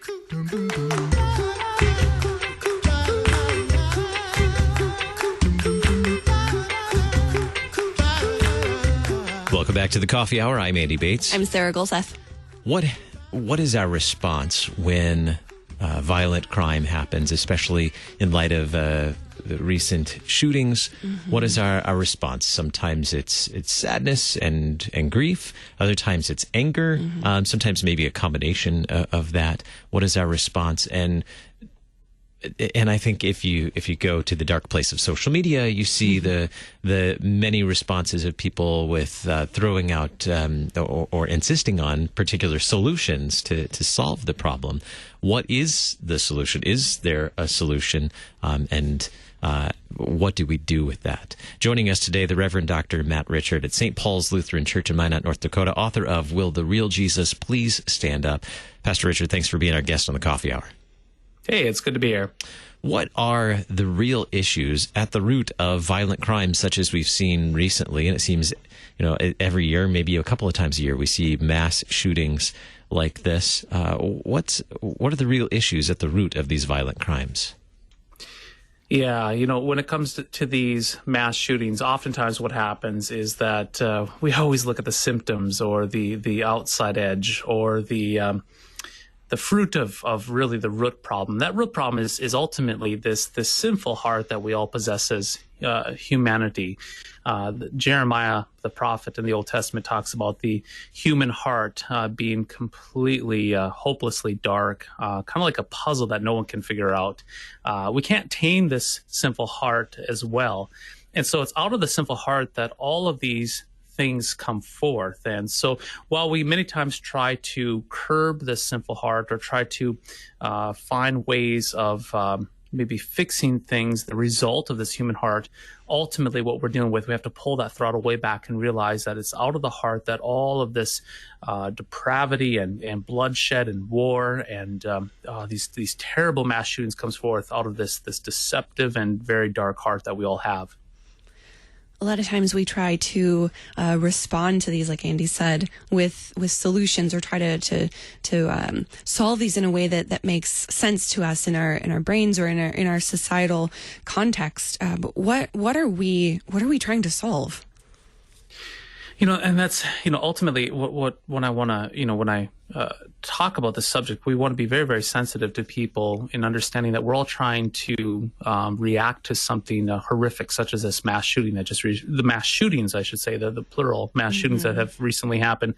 Welcome back to the Coffee Hour. I'm Andy Bates. I'm Sarah Golseth. What is our response when violent crime happens, especially in light of the recent shootings? Mm-hmm. What is our response? Sometimes it's sadness and grief. Other times it's anger. Mm-hmm. Sometimes maybe a combination of that. What is our response? And I think if you go to the dark place of social media, you see the many responses of people with throwing out or insisting on particular solutions to solve the problem. What is the solution? Is there a solution? And what do we do with that? Joining us today, the Reverend Dr. Matt Richard at St. Paul's Lutheran Church in Minot, North Dakota, author of Will the Real Jesus Please Stand Up? Pastor Richard, thanks for being our guest on the Coffee Hour. Hey, it's good to be here. What are the real issues at the root of violent crimes such as we've seen recently? And it seems, every year, maybe a couple of times a year, we see mass shootings like this. What are the real issues at the root of these violent crimes? Yeah, when it comes to these mass shootings, oftentimes what happens is that we always look at the symptoms or the outside edge or the fruit of really the root problem. That root problem is ultimately this sinful heart that we all possess as humanity. Jeremiah, the prophet in the Old Testament, talks about the human heart being completely, hopelessly dark, kind of like a puzzle that no one can figure out. We can't tame this sinful heart as well. And so it's out of the sinful heart that all of these things come forth. And so while we many times try to curb the sinful heart or try to find ways of maybe fixing things, the result of this human heart, ultimately what we're dealing with, we have to pull that throttle way back and realize that it's out of the heart that all of this depravity and bloodshed and war and these terrible mass shootings comes forth out of this deceptive and very dark heart that we all have. A lot of times we try to respond to these, like Andy said, with solutions or try to solve these in a way that makes sense to us in our brains or in our societal context. But what are we trying to solve? And that's ultimately when I talk about this subject, we want to be very, very sensitive to people in understanding that we're all trying to react to something horrific, such as this mass shooting the mass shootings, I should say, the plural mass shootings that have recently happened,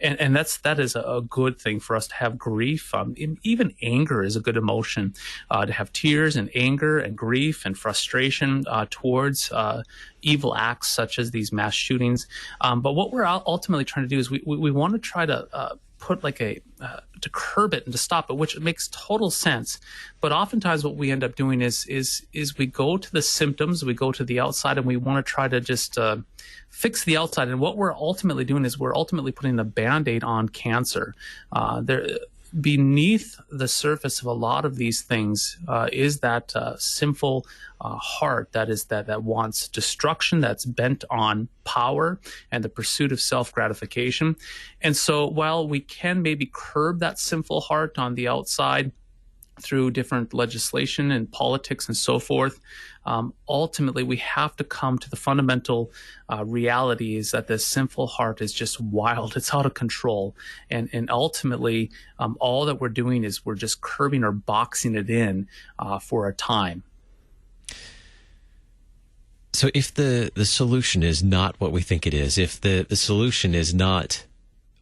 and that is a good thing for us to have grief. Even anger is a good emotion, to have tears and anger and grief and frustration towards evil acts such as these mass shootings. But what we're ultimately trying to do is we want to try to put to curb it and to stop it, which makes total sense. But oftentimes what we end up doing is we go to the symptoms, we go to the outside, and we want to try to just fix the outside. And what we're ultimately doing is we're ultimately putting a Band-Aid on cancer. Beneath the surface of a lot of these things is that sinful heart that wants destruction, that's bent on power and the pursuit of self-gratification. And so while we can maybe curb that sinful heart on the outside through different legislation and politics and so forth, ultimately we have to come to the fundamental reality is that this sinful heart is just wild. It's out of control. And ultimately, all that we're doing is we're just curbing or boxing it in for a time. So if the solution is not what we think it is, if the solution is not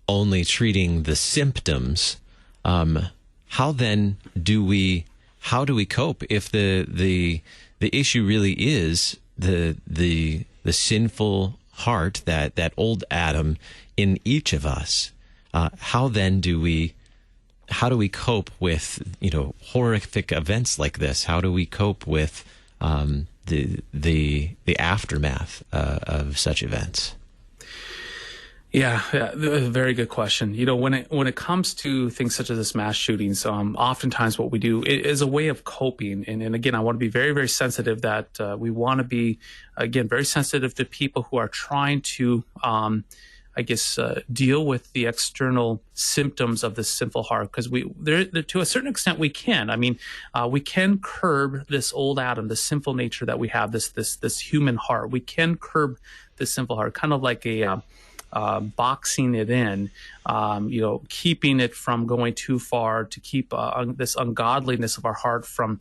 only treating the symptoms, how do we cope if the issue really is the sinful heart, that old Adam in each of us? How do we cope with horrific events like this? How do we cope with the aftermath of such events? Yeah, very good question. When it comes to things such as this mass shootings, oftentimes what we do is a way of coping. And again, I want to be very, very sensitive that we want to be, again, very sensitive to people who are trying to deal with the external symptoms of the sinful heart, because to a certain extent we can. I mean, we can curb this old Adam, the sinful nature that we have, this human heart. We can curb this sinful heart, kind of like a boxing it in, keeping it from going too far, to keep this ungodliness of our heart from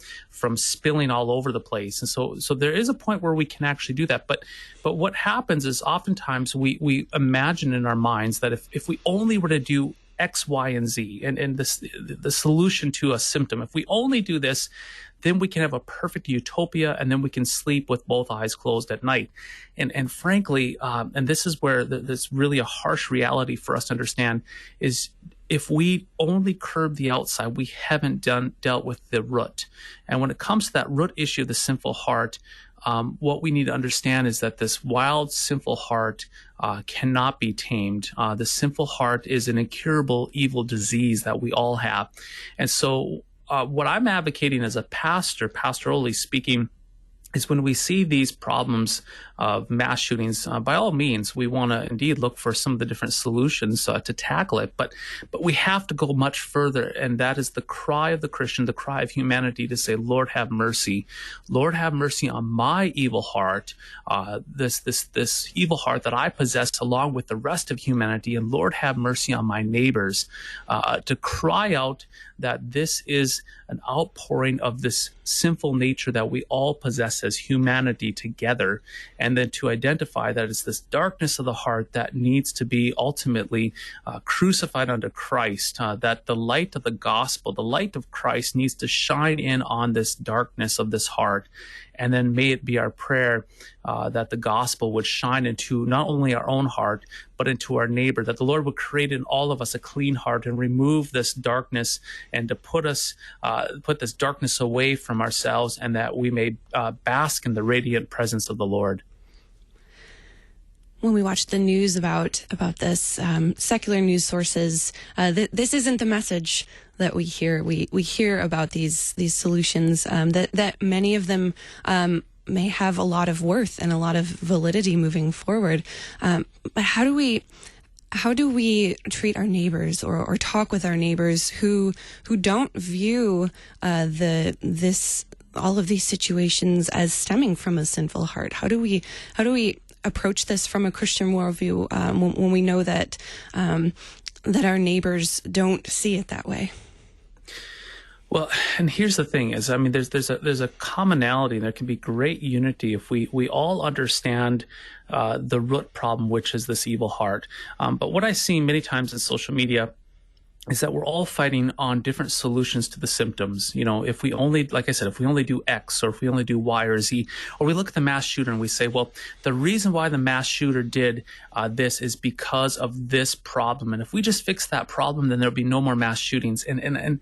spilling all over the place. And so there is a point where we can actually do that. But what happens is oftentimes we imagine in our minds that if we only were to do X, Y, and Z, and the solution to a symptom, if we only do this, then we can have a perfect utopia, and then we can sleep with both eyes closed at night. And frankly, and this is where there's really a harsh reality for us to understand, is if we only curb the outside, we haven't dealt with the root. And when it comes to that root issue of the sinful heart, what we need to understand is that this wild, sinful heart cannot be tamed. The sinful heart is an incurable evil disease that we all have. And so what I'm advocating as a pastor, pastorally speaking, is when we see these problems of mass shootings, by all means, we want to indeed look for some of the different solutions to tackle it. But we have to go much further, and that is the cry of the Christian, the cry of humanity, to say, Lord, have mercy. Lord, have mercy on my evil heart, this evil heart that I possess along with the rest of humanity, and Lord, have mercy on my neighbors, to cry out that this is an outpouring of this sinful nature that we all possess as humanity together, and then to identify that it's this darkness of the heart that needs to be ultimately crucified unto Christ, that the light of the gospel, the light of Christ, needs to shine in on this darkness of this heart. And then may it be our prayer that the gospel would shine into not only our own heart, but into our neighbor, that the Lord would create in all of us a clean heart and remove this darkness, and to put this darkness away from ourselves, and that we may bask in the radiant presence of the Lord. When we watch the news about this, secular news sources, this isn't the message that we hear. We hear about these solutions, that many of them may have a lot of worth and a lot of validity moving forward. But how do we treat our neighbors or talk with our neighbors who don't view all of these situations as stemming from a sinful heart? How do we approach this from a Christian worldview when we know that our neighbors don't see it that way? Well, and here's the thing: is, I mean, there's a commonality. There can be great unity if we all understand the root problem, which is this evil heart. But what I see many times in social media is that we're all fighting on different solutions to the symptoms. If we only, like I said, if we only do X, or if we only do Y or Z, or we look at the mass shooter and we say, well, the reason why the mass shooter did this is because of this problem. And if we just fix that problem, then there'll be no more mass shootings. And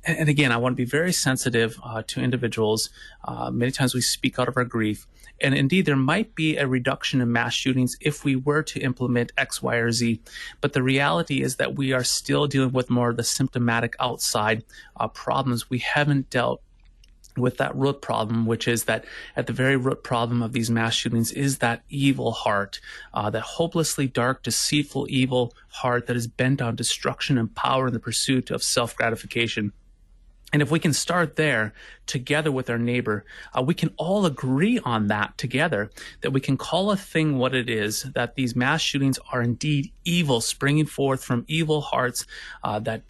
again, I want to be very sensitive to individuals. Many times we speak out of our grief. And indeed, there might be a reduction in mass shootings if we were to implement X, Y, or Z. But the reality is that we are still dealing with more of the symptomatic outside problems. We haven't dealt with that root problem, which is that at the very root problem of these mass shootings is that evil heart, that hopelessly dark, deceitful, evil heart that is bent on destruction and power in the pursuit of self-gratification. And if we can start there together with our neighbor, we can all agree on that together, that we can call a thing what it is, that these mass shootings are indeed evil, springing forth from evil hearts that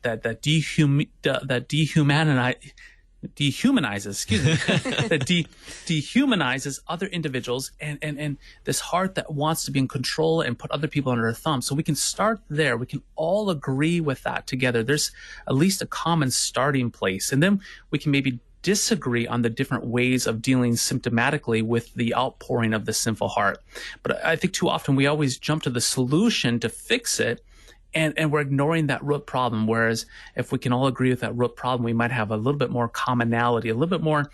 dehumanizes other individuals, and this heart that wants to be in control and put other people under a thumb. So we can start there. We can all agree with that together. There's at least a common starting place. And then we can maybe disagree on the different ways of dealing symptomatically with the outpouring of the sinful heart. But I think too often we always jump to the solution to fix it, and we're ignoring that root problem. Whereas if we can all agree with that root problem, we might have a little bit more commonality, a little bit more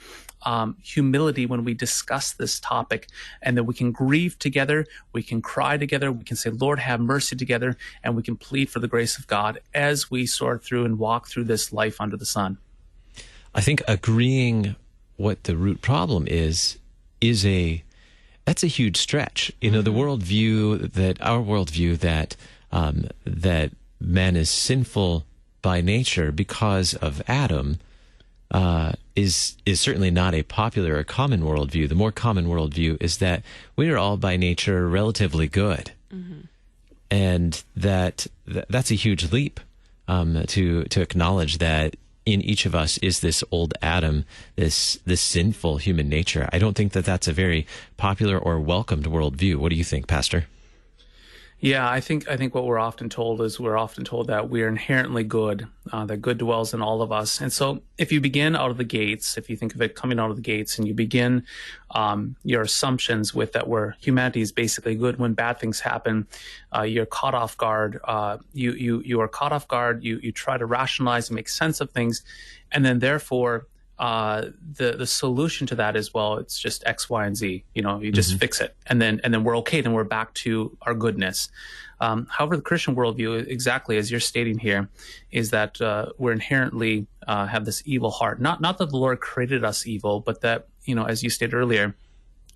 humility when we discuss this topic, and then we can grieve together, we can cry together, we can say, Lord, have mercy together, and we can plead for the grace of God as we sort through and walk through this life under the sun. I think agreeing what the root problem is an that's a huge stretch. You know, the worldview that our worldview that that man is sinful by nature because of Adam is certainly not a popular or common worldview. The more common worldview is that we are all by nature relatively good, and that's a huge leap to acknowledge that in each of us is this old Adam, this sinful human nature. I don't think that that's a very popular or welcomed worldview. What do you think, Pastor? Yeah, I think what we're often told that we are inherently good, that good dwells in all of us. And so if you begin out of the gates, if you think of it coming out of the gates, and you begin your assumptions with that humanity is basically good, when bad things happen, you're caught off guard. You are caught off guard. You try to rationalize and make sense of things, and then therefore the solution to that is, well, it's just X, Y, and Z. You know, you just fix it, and then we're okay. Then we're back to our goodness. However, the Christian worldview, exactly as you're stating here, is that we're inherently have this evil heart. Not that the Lord created us evil, but that, you know, as you stated earlier,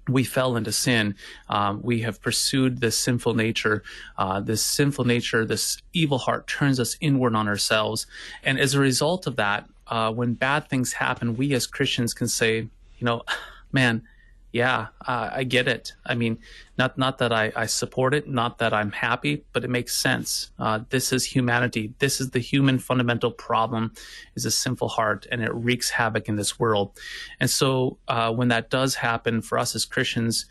we fell into sin. We have pursued this sinful nature. This evil heart turns us inward on ourselves. And as a result of that, when bad things happen, we as Christians can say, you know, man, yeah, I get it. I mean, not that I support it, not that I'm happy, but it makes sense. This is humanity. This is the human fundamental problem, is a sinful heart, and it wreaks havoc in this world. And so when that does happen for us as Christians,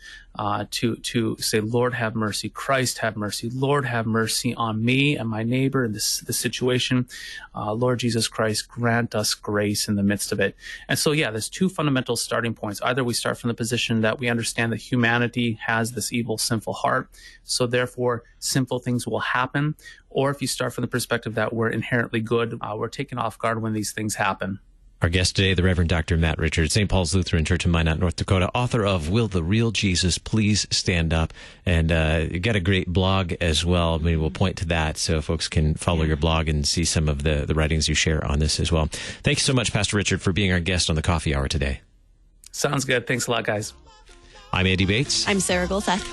to say, Lord, have mercy, Christ, have mercy, Lord, have mercy on me and my neighbor in this situation. Lord Jesus Christ, grant us grace in the midst of it. And so, yeah, there's two fundamental starting points. Either we start from the position that we understand that humanity has this evil, sinful heart, so therefore sinful things will happen. Or if you start from the perspective that we're inherently good, we're taken off guard when these things happen. Our guest today, the Reverend Dr. Matt Richards, St. Paul's Lutheran Church in Minot, North Dakota, author of Will the Real Jesus Please Stand Up? And you got a great blog as well. Maybe we'll point to that so folks can follow your blog and see some of the writings you share on this as well. Thank you so much, Pastor Richard, for being our guest on the Coffee Hour today. Sounds good. Thanks a lot, guys. I'm Andy Bates. I'm Sarah Golseth.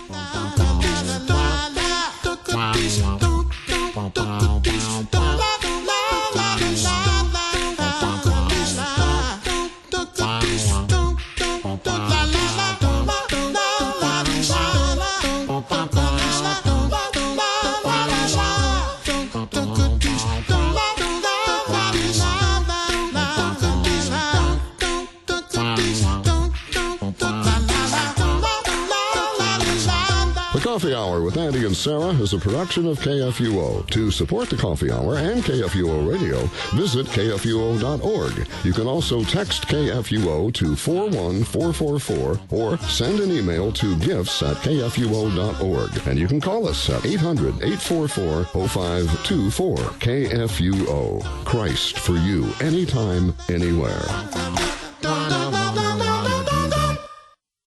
Coffee Hour with Andy and Sarah is a production of KFUO. To support the Coffee Hour and KFUO Radio, visit KFUO.org. You can also text KFUO to 41444 or send an email to gifts@KFUO.org. And you can call us at 800-844-0524. KFUO. Christ for you, anytime, anywhere.